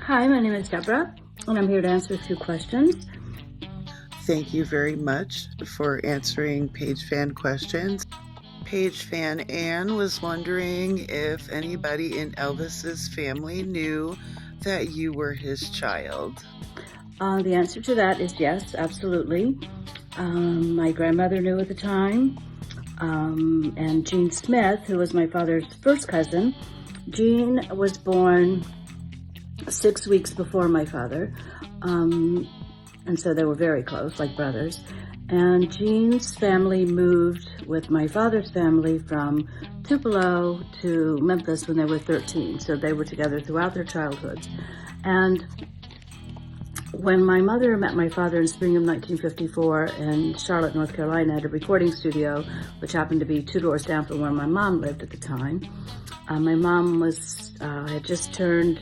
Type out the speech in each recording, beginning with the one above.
Hi, my name is Deborah, and I'm here to answer a few questions. Thank you very much for answering page fan questions. Page fan Anne was wondering if anybody in Elvis's family knew that you were his child. The answer to that is yes, absolutely. My grandmother knew at the time, and Jean Smith, who was my father's first cousin. Jean was born 6 weeks before my father, and so they were very close, like brothers. And Jean's family moved with my father's family from Tupelo to Memphis when they were 13. So they were together throughout their childhoods. And when my mother met my father in spring of 1954 in Charlotte, North Carolina at a recording studio, which happened to be 2 doors down from where my mom lived at the time, my mom had just turned,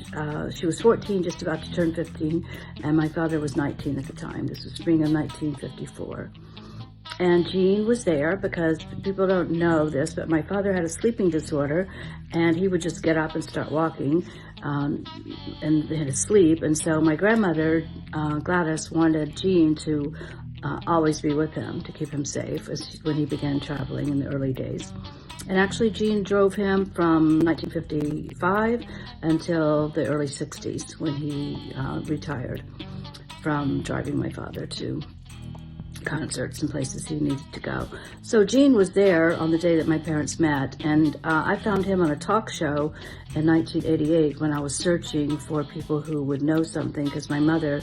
she was 14, just about to turn 15, and my father was 19 at the time. This was spring of 1954. And Jean was there because people don't know this, but my father had a sleeping disorder, and he would just get up and start walking in his sleep. And so my grandmother, Gladys, wanted Jean to always be with him to keep him safe when he began traveling in the early days. And actually, Jean drove him from 1955 until the early 60s when he retired from driving my father to concerts and places he needed to go. So Jean was there on the day that my parents met, and I found him on a talk show in 1988 when I was searching for people who would know something, because my mother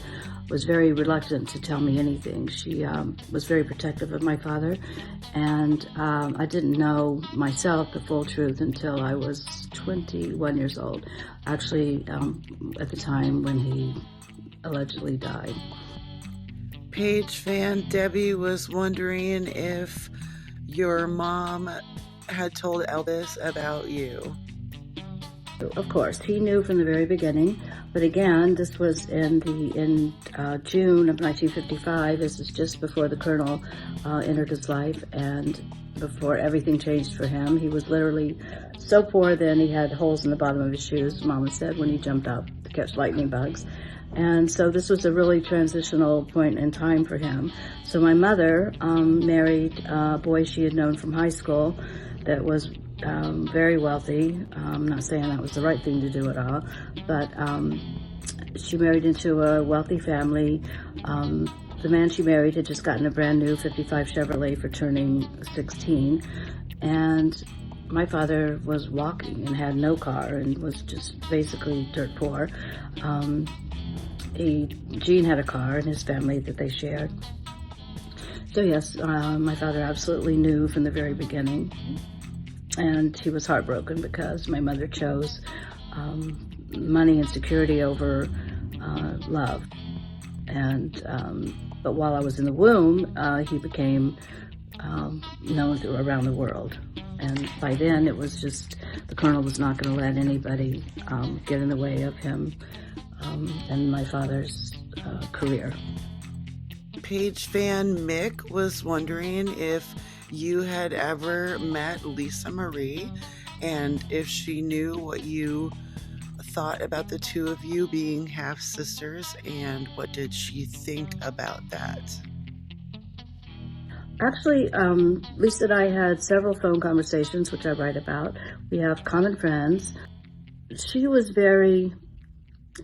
was very reluctant to tell me anything. She was very protective of my father, and I didn't know myself the full truth until I was 21 years old, actually at the time when he allegedly died. Page fan Debbie was wondering if your mom had told Elvis about you. Of course, he knew from the very beginning, but again, this was in June of 1955. This is just before the Colonel entered his life and before everything changed for him. He was literally so poor then he had holes in the bottom of his shoes, Mama said, when he jumped up to catch lightning bugs. And so this was a really transitional point in time for him. So my mother married a boy she had known from high school that was very wealthy. I'm not saying that was the right thing to do at all, but she married into a wealthy family. The man she married had just gotten a brand new 55 Chevrolet for turning 16. And my father was walking and had no car and was just basically dirt poor. Jean had a car in his family that they shared. So yes, my father absolutely knew from the very beginning. And he was heartbroken because my mother chose money and security over love. And but while I was in the womb, he became known around the world. And by then, it was just the Colonel was not going to let anybody get in the way of him and my father's career. Page fan Mick was wondering if you had ever met Lisa Marie and if she knew what you thought about the two of you being half sisters, and what did she think about that? Actually, Lisa and I had several phone conversations, which I write about. We have common friends. She was very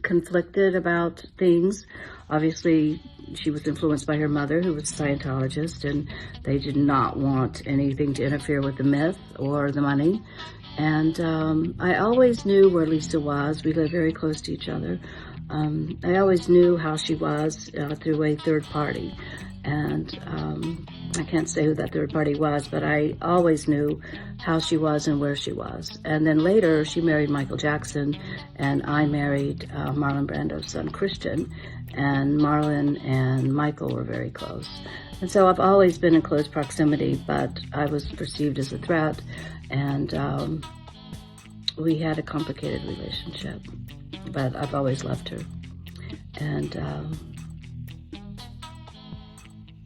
conflicted about things. Obviously, she was influenced by her mother, who was a Scientologist, and they did not want anything to interfere with the myth or the money. And I always knew where Lisa was. We lived very close to each other. I always knew how she was through a third party. And I can't say who that third party was, but I always knew how she was and where she was. And then later, she married Michael Jackson, and I married Marlon Brando's son, Christian. And Marlon and Michael were very close. And so I've always been in close proximity, but I was perceived as a threat, and we had a complicated relationship. But I've always loved her. And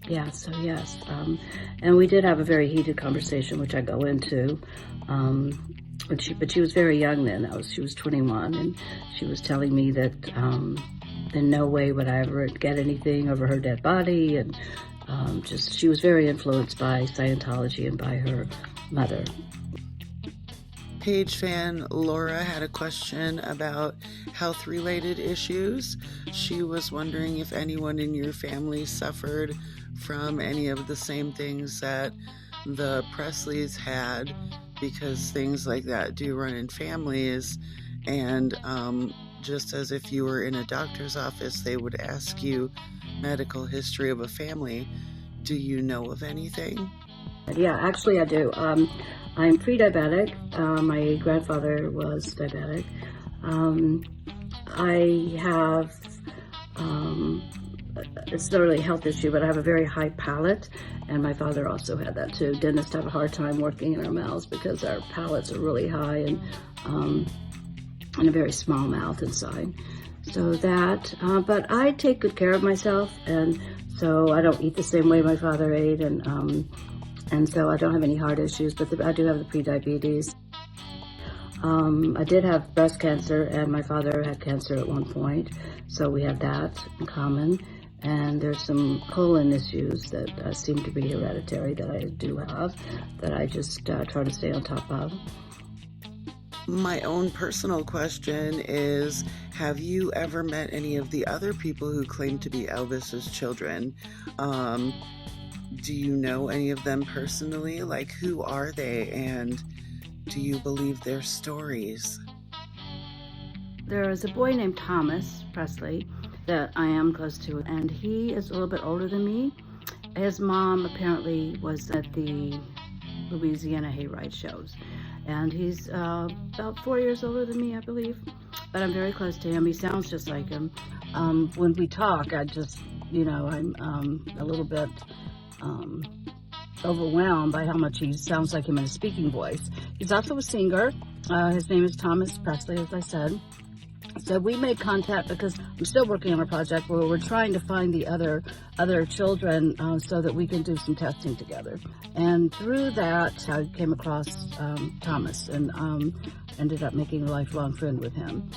yeah, so yes. And we did have a very heated conversation, which I go into. but she was very young then. She was 21, and she was telling me that in no way would I ever get anything over her dead body, and she was very influenced by Scientology and by her mother. Page fan Laura had a question about health-related issues. She was wondering if anyone in your family suffered from any of the same things that the Presleys had, because things like that do run in families. And just as if you were in a doctor's office, they would ask you medical history of a family. Do you know of anything? Yeah, actually I do. I'm pre-diabetic. My grandfather was diabetic. I have, it's not really a health issue, but I have a very high palate, and my father also had that too. Dentists have a hard time working in our mouths because our palates are really high and a very small mouth inside. So that, but I take good care of myself, and so I don't eat the same way my father ate, and so I don't have any heart issues, but I do have the prediabetes. I did have breast cancer, and my father had cancer at one point, so we have that in common. And there's some colon issues that seem to be hereditary that I do have, that I just try to stay on top of. My own personal question is, have you ever met any of the other people who claim to be Elvis's children? Do you know any of them personally? Like, who are they, and do you believe their stories? There is a boy named Thomas Presley that I am close to, and he is a little bit older than me. His mom apparently was at the Louisiana hayride shows, and he's about 4 years older than me, I believe, but I'm very close to him. He sounds just like him. When we talk, I just, I'm a little bit overwhelmed by how much he sounds like him in a speaking voice. He's also a singer. His name is Thomas Presley, as I said. So we made contact because I'm still working on a project where we're trying to find the other children so that we can do some testing together. And through that, I came across Thomas and ended up making a lifelong friend with him.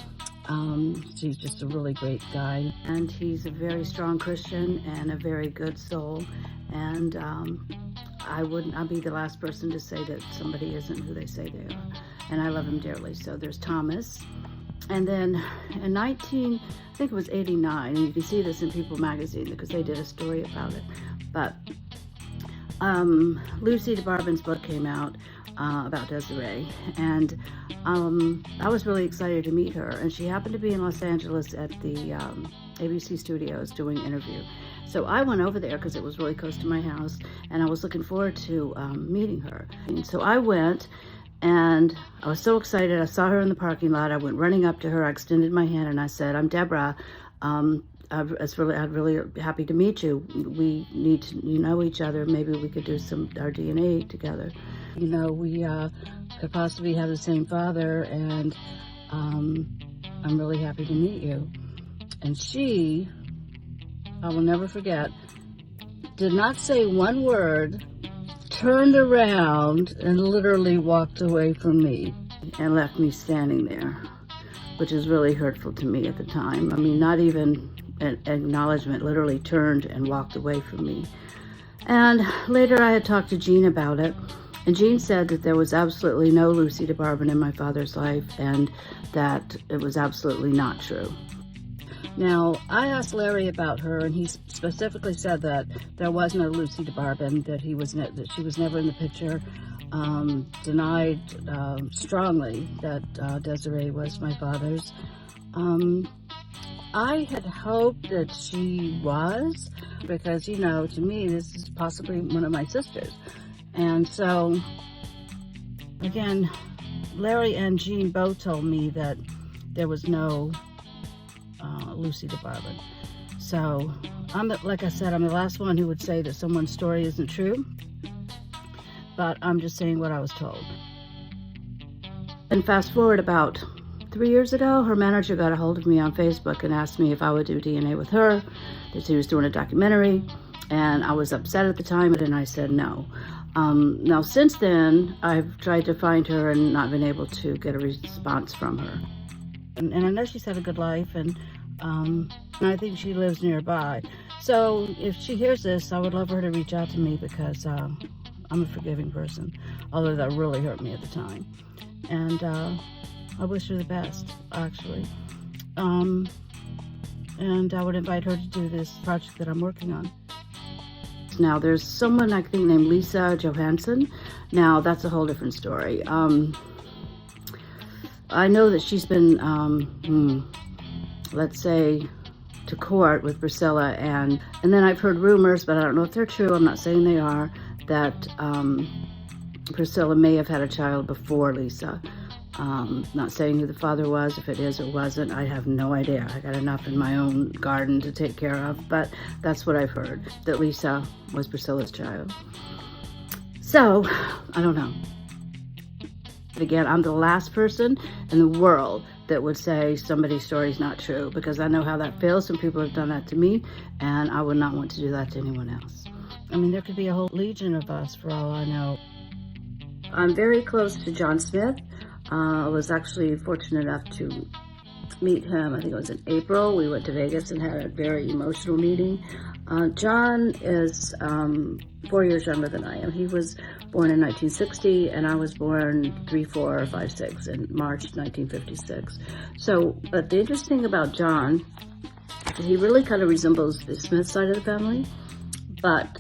He's just a really great guy. And he's a very strong Christian and a very good soul. And I'll be the last person to say that somebody isn't who they say they are. And I love him dearly. So there's Thomas. And then in I think it was 89, and you can see this in People magazine because they did a story about it. But Lucy DeBarban's book came out about Desiree, and I was really excited to meet her. And she happened to be in Los Angeles at the ABC studios doing an interview. So I went over there because it was really close to my house, and I was looking forward to meeting her. And so I went. And I was so excited. I saw her in the parking lot. I went running up to her. I extended my hand and I said, "I'm Deborah. I'm really happy to meet you. We need to know each other. Maybe we could do our DNA together. We could possibly have the same father, and I'm really happy to meet you." And she, I will never forget, did not say one word, turned around and literally walked away from me and left me standing there, which is really hurtful to me at the time. I mean, not even an acknowledgement, literally turned and walked away from me. And later I had talked to Jean about it, and Jean said that there was absolutely no Lucy DeBarban in my father's life, and that it was absolutely not true. Now, I asked Larry about her, and he specifically said that there was no Lucy DeBarban, that she was never in the picture, denied strongly that Desiree was my father's. I had hoped that she was, because, to me, this is possibly one of my sisters. And so, again, Larry and Jean both told me that there was no Lucy DeBarban. So, like I said, I'm the last one who would say that someone's story isn't true, but I'm just saying what I was told. And fast forward about 3 years ago, her manager got a hold of me on Facebook and asked me if I would do DNA with her, that she was doing a documentary, and I was upset at the time, and I said no. Now, since then, I've tried to find her and not been able to get a response from her. And I know she's had a good life, and I think she lives nearby. So if she hears this, I would love her to reach out to me, because I'm a forgiving person, although that really hurt me at the time. And I wish her the best, actually. And I would invite her to do this project that I'm working on. Now, there's someone I think named Lisa Johansson. Now, that's a whole different story. I know that she's been, let's say, to court with Priscilla, and then I've heard rumors, but I don't know if they're true. I'm not saying they are, that Priscilla may have had a child before Lisa. Not saying who the father was, if it is or wasn't, I have no idea. I got enough in my own garden to take care of, but that's what I've heard, that Lisa was Priscilla's child. So, I don't know. Again, I'm the last person in the world that would say somebody's story is not true, because I know how that feels. Some people have done that to me, and I would not want to do that to anyone else. I mean, there could be a whole legion of us for all I know. I'm very close to John Smith. I was actually fortunate enough to meet him. I think it was in April. We went to Vegas and had a very emotional meeting. John is 4 years younger than I am. He was born in 1960, and I was born 3, 4, 5, 6 in March 1956. So, but the interesting thing about John, he really kind of resembles the Smith side of the family, but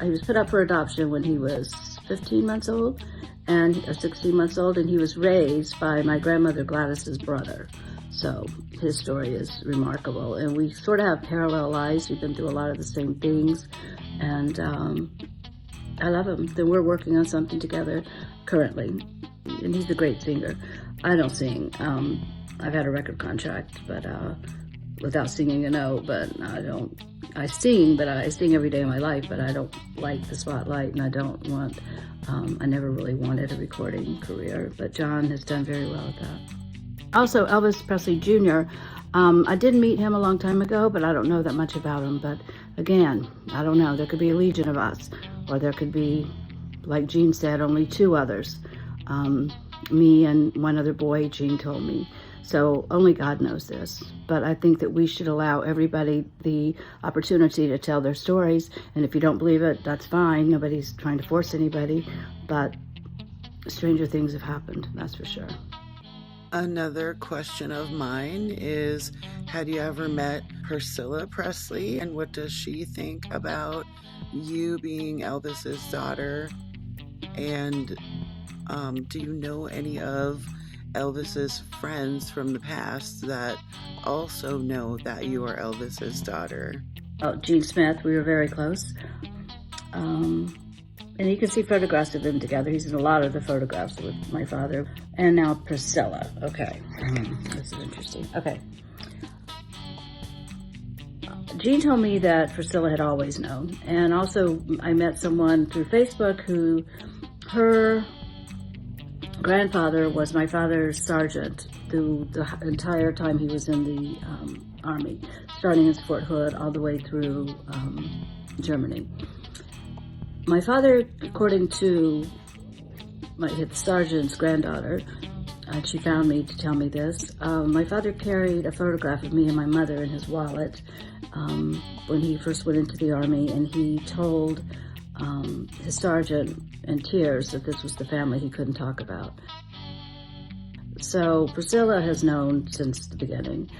he was put up for adoption when he was 15 months old, or 16 months old, and he was raised by my grandmother Gladys's brother. So his story is remarkable, and we sort of have parallel lives. We've been through a lot of the same things, and I love him. Then we're working on something together currently, and he's a great singer. I don't sing. I've had a record contract, but without singing a note, but I sing, but I sing every day of my life, but I don't like the spotlight, and I don't want, I never really wanted a recording career, but John has done very well at that. Also, Elvis Presley Jr., I did meet him a long time ago, but I don't know that much about him, but again, I don't know, there could be a legion of us, or there could be, like Gene said, only 2 others, me and one other boy, Gene told me. So only God knows this, but I think that we should allow everybody the opportunity to tell their stories, and if you don't believe it, that's fine. Nobody's trying to force anybody, but stranger things have happened, that's for sure. Another question of mine is, had you ever met Priscilla Presley, and what does she think about you being Elvis's daughter? And do you know any of Elvis's friends from the past that also know that you are Elvis's daughter? Oh, Gene Smith, we were very close. And you can see photographs of them together. He's in a lot of the photographs with my father. And now Priscilla. Okay. This is interesting. Okay. Gene told me that Priscilla had always known. And also, I met someone through Facebook who, her grandfather was my father's sergeant through the entire time he was in the Army, starting in Fort Hood all the way through Germany. My father, according to the sergeant's granddaughter, she found me to tell me this, my father carried a photograph of me and my mother in his wallet when he first went into the Army, and he told his sergeant in tears that this was the family he couldn't talk about. So Priscilla has known since the beginning.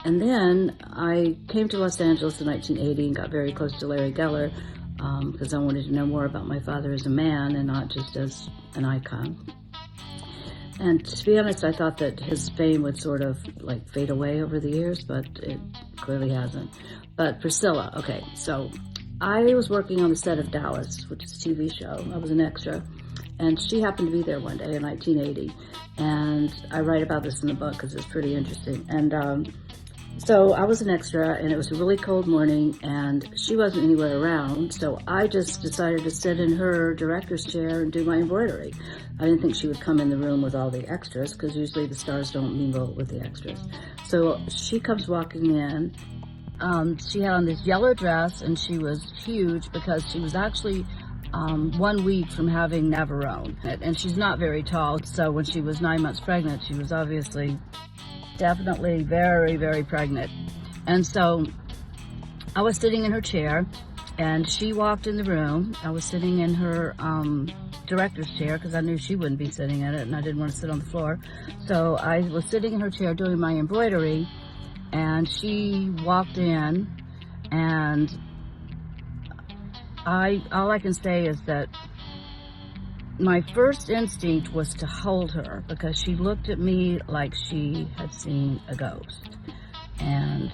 And then I came to Los Angeles in 1980 and got very close to Larry Geller because I wanted to know more about my father as a man and not just as an icon. And to be honest, I thought that his fame would sort of like fade away over the years, but it clearly hasn't. But Priscilla, okay, so I was working on the set of Dallas, which is a TV show. I was an extra, and she happened to be there one day in 1980. And I write about this in the book because it's pretty interesting. And so I was an extra, and it was a really cold morning, and she wasn't anywhere around, so I just decided to sit in her director's chair and do my embroidery. I didn't think she would come in the room with all the extras, because usually the stars don't mingle with the extras. So she comes walking in, She had on this yellow dress, and she was huge because she was actually 1 week from having Navarone. And she's not very tall, so when she was 9 months pregnant, she was obviously definitely very, very pregnant. And so I was sitting in her chair, and she walked in the room. I was sitting in her director's chair because I knew she wouldn't be sitting in it, and I didn't want to sit on the floor. So I was sitting in her chair doing my embroidery, and she walked in, and all I can say is that my first instinct was to hold her because she looked at me like she had seen a ghost. And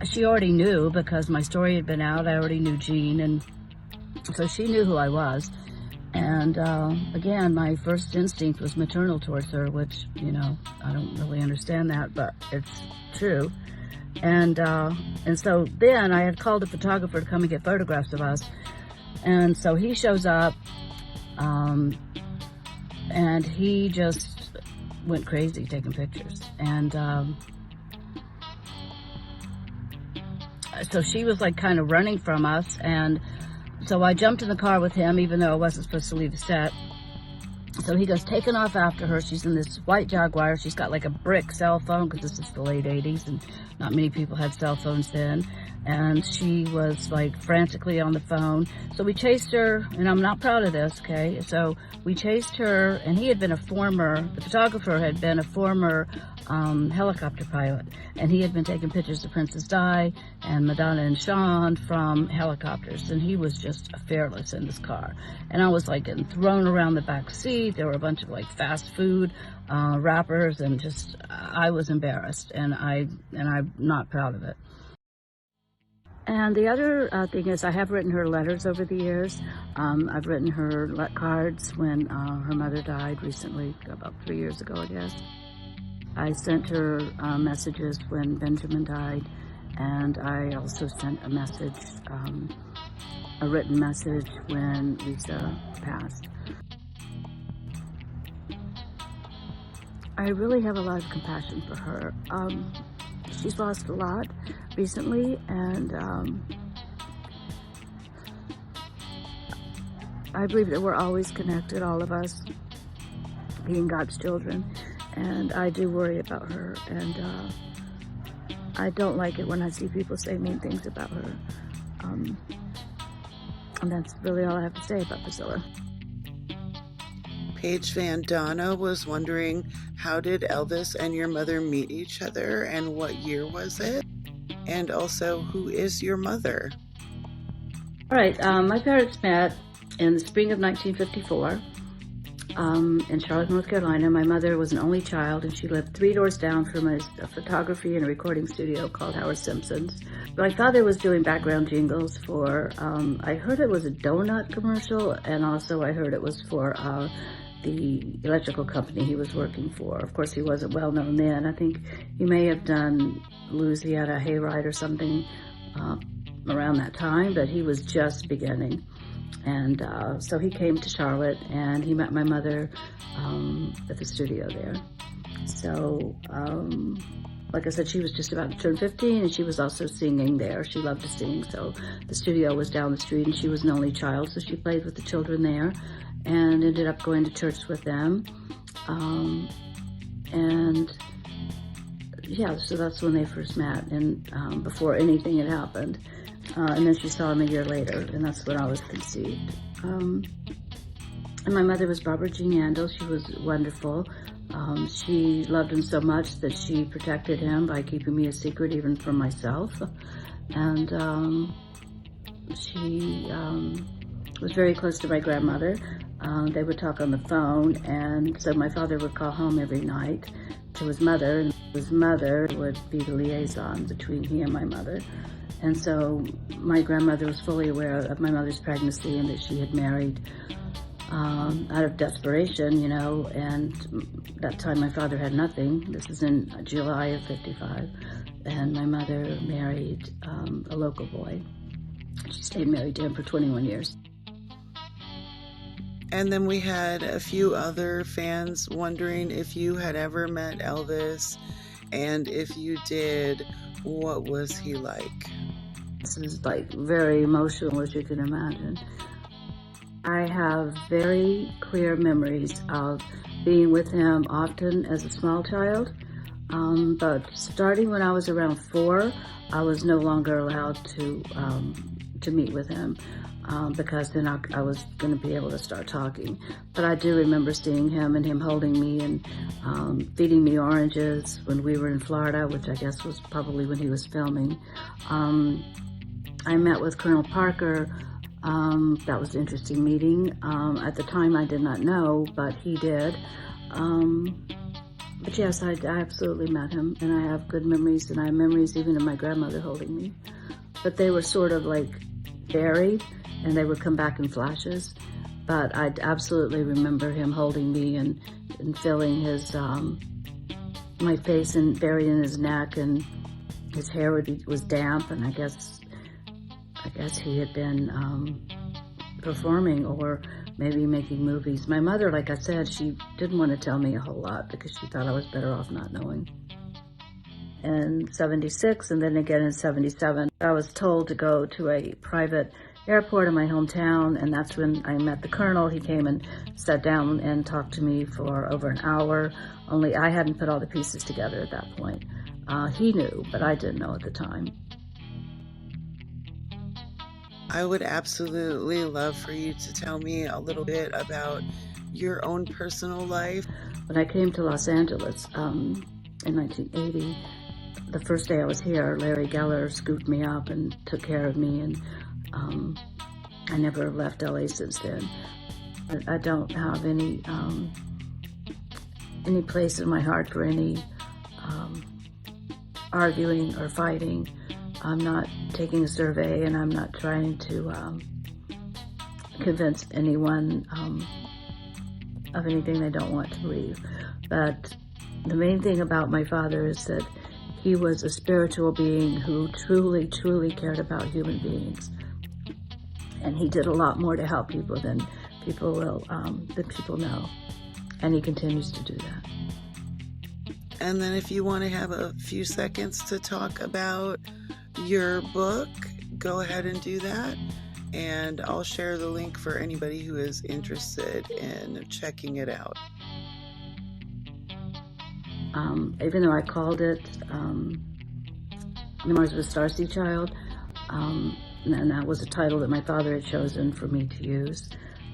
she already knew because my story had been out. I already knew Jean, and so she knew who I was. And again, my first instinct was maternal towards her, which, you know, I don't really understand that, but it's true. And so then I had called a photographer to come and get photographs of us. And so he shows up, and he just went crazy taking pictures. And so she was like kind of running from us, and so I jumped in the car with him, even though I wasn't supposed to leave the set. So he goes taking off after her. She's in this white Jaguar. She's got like a brick cell phone because this is the late 80s and not many people had cell phones then. And she was like frantically on the phone. So we chased her, and I'm not proud of this, okay? So we chased her, and the photographer had been a former helicopter pilot, and he had been taking pictures of Princess Di and Madonna and Sean from helicopters, and he was just fearless in this car. And I was like getting thrown around the back seat. There were a bunch of like fast food wrappers, and just I was embarrassed, and I'm not proud of it. And the other thing is, I have written her letters over the years. I've written her cards when her mother died recently, about 3 years ago, I guess. I sent her messages when Benjamin died, and I also sent a message, a written message when Lisa passed. I really have a lot of compassion for her. She's lost a lot recently, and I believe that we're always connected, all of us, being God's children, and I do worry about her, and I don't like it when I see people say mean things about her, and that's really all I have to say about Priscilla. Paige Van Donna was wondering, how did Elvis and your mother meet each other, and what year was it? And also, who is your mother? All right, my parents met in the spring of 1954 in Charlotte, North Carolina. My mother was an only child, and she lived 3 doors down from a photography and a recording studio called Howard Simpson's. My father was doing background jingles for, I heard it was a donut commercial, and also I heard it was for the electrical company he was working for. Of course, he wasn't well known then. I think he may have done Louisiana Hayride or something around that time, but he was just beginning. And so he came to Charlotte, and he met my mother at the studio there. So, like I said, she was just about to turn 15, and she was also singing there. She loved to sing, so the studio was down the street, and she was an only child, so she played with the children there and ended up going to church with them. And yeah, so that's when they first met, and before anything had happened. And then she saw him a year later, and that's when I was conceived. And my mother was Barbara Jean Yandel. She was wonderful. She loved him so much that she protected him by keeping me a secret even from myself. And she was very close to my grandmother. They would talk on the phone, and so my father would call home every night to his mother, and his mother would be the liaison between he and my mother. And so my grandmother was fully aware of my mother's pregnancy and that she had married out of desperation, you know, and that time my father had nothing. This is in July of 55. And my mother married a local boy. She stayed married to him for 21 years. And then we had a few other fans wondering if you had ever met Elvis And if you did, what was he like? This is like very emotional, as you can imagine. I have very clear memories of being with him often as a small child, but starting when I was around 4, I was no longer allowed to meet with him because then I was going to be able to start talking. But I do remember seeing him and him holding me and feeding me oranges when we were in Florida, which I guess was probably when he was filming. I met with Colonel Parker. That was an interesting meeting. At the time, I did not know, but he did. But yes, I absolutely met him, and I have good memories, and I have memories even of my grandmother holding me. But they were sort of like buried, and they would come back in flashes. But I absolutely remember him holding me and feeling his my face and buried in his neck, and his hair was damp, and I guess he had been performing or maybe making movies. My mother, like I said, she didn't want to tell me a whole lot because she thought I was better off not knowing. In 76 and then again in 77, I was told to go to a private airport in my hometown, and that's when I met the colonel. He came and sat down and talked to me for over an hour, only I hadn't put all the pieces together at that point. He knew, but I didn't know at the time. I would absolutely love for you to tell me a little bit about your own personal life. When I came to Los Angeles in 1980, the first day I was here, Larry Geller scooped me up and took care of me, and I never left LA since then. I don't have any place in my heart for any arguing or fighting. I'm not taking a survey, and I'm not trying to convince anyone of anything they don't want to believe. But the main thing about my father is that he was a spiritual being who truly, truly cared about human beings. And he did a lot more to help people than people know. And he continues to do that. And then if you want to have a few seconds to talk about your book, go ahead and do that. And I'll share the link for anybody who is interested in checking it out. Even though I called it Memoirs of a Starseed Child, and that was a title that my father had chosen for me to use.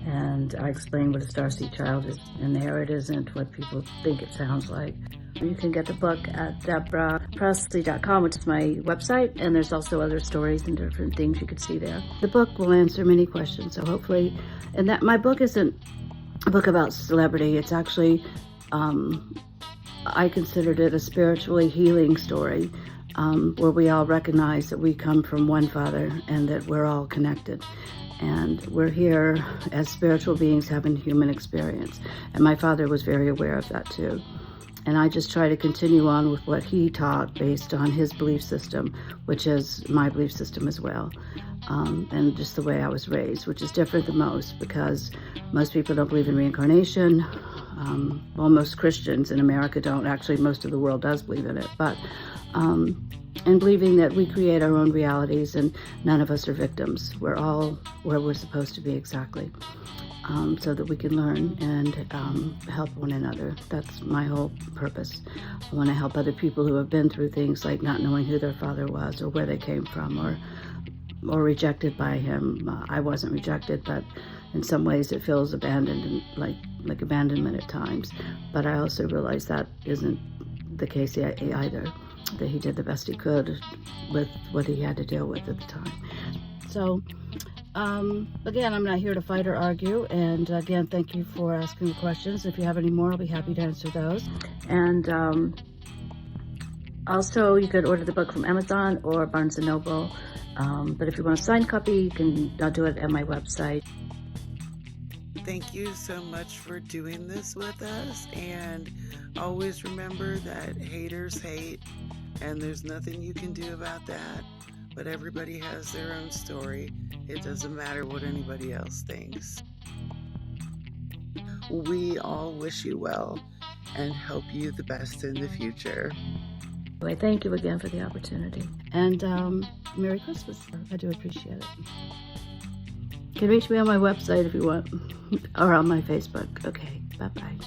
And I explained what a starseed child is, and there it isn't what people think it sounds like. You can get the book at DeborahPresley.com, which is my website, and there's also other stories and different things you could see there. The book will answer many questions, so hopefully, and that my book isn't a book about celebrity. It's actually, I considered it a spiritually healing story, where we all recognize that we come from one Father and that we're all connected. And we're here as spiritual beings having human experience. And my father was very aware of that too. And I just try to continue on with what he taught based on his belief system, which is my belief system as well. And just the way I was raised, which is different than most, because most people don't believe in reincarnation. Well, most Christians in America don't. Actually, most of the world does believe in it. But and believing that we create our own realities and none of us are victims. We're all where we're supposed to be exactly, so that we can learn and help one another. That's my whole purpose. I want to help other people who have been through things like not knowing who their father was or where they came from, or rejected by him. I wasn't rejected, but in some ways it feels abandoned, and like abandonment at times. But I also realize that isn't the case either, that he did the best he could with what he had to deal with at the time. So, again, I'm not here to fight or argue, and again, thank you for asking the questions. If you have any more, I'll be happy to answer those. And also, you could order the book from Amazon or Barnes & Noble, but if you want a signed copy, I'll do it at my website. Thank you so much for doing this with us, and always remember that haters hate, and there's nothing you can do about that. But everybody has their own story. It doesn't matter what anybody else thinks. We all wish you well, and help you the best in the future. I thank you again for the opportunity. And Merry Christmas. I do appreciate it. You can reach me on my website if you want, or on my Facebook. Okay, bye-bye.